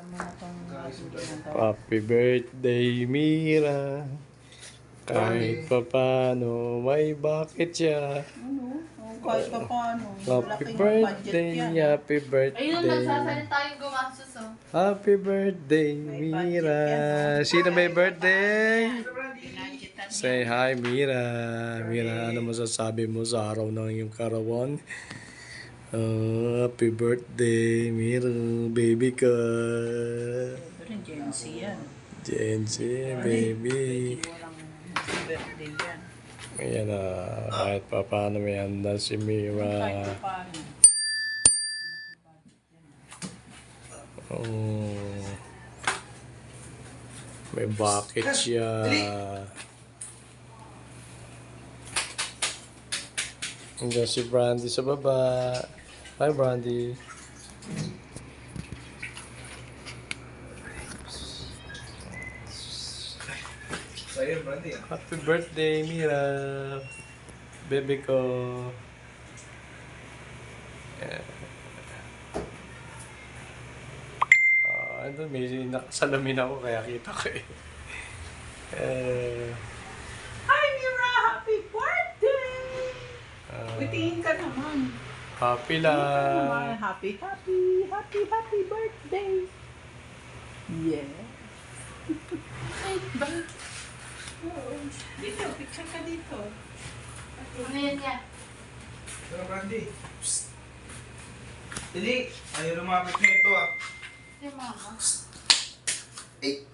Alam mo na itong ng Happy birthday, Mira. Kahit pa paano, may bakit siya. ano? Oh, kahit pa paano. Happy Malaking budget birthday, yan. happy Ayun, birthday. nagsasalita yung gumastos, oh. Happy birthday, May Mira. budget yan, Sino may birthday? Pinangitan niya. Say hi, Mira. Mira, ano masasabi mo sa araw ng iyong karawan? Happy birthday, Mira. Baby ka. Ito rin, Gen Z yan. Gen Z, baby. Walang birthday yan. Ayan na, kahit pa paano may handa si Mira. Kahit pa paano. Oh, may bucket siya. Hanggang si Brandy sa baba. Hi, Brandy. Sa'yo, Brandy. Happy birthday, Mira. Baby ko. Yeah. Ando, may nakasalamin ako kaya kita ko eh. Hi, Mira! Happy birthday! Witingin ka naman. Happy Witingin ka lang. naman. Happy birthday! Yeah. Oo. Dito, picture ka dito. Ano yan yan? Sa'yo, Brandy. Psst. Dili, ayaw lumapit na ito ah. Si mama. Eh,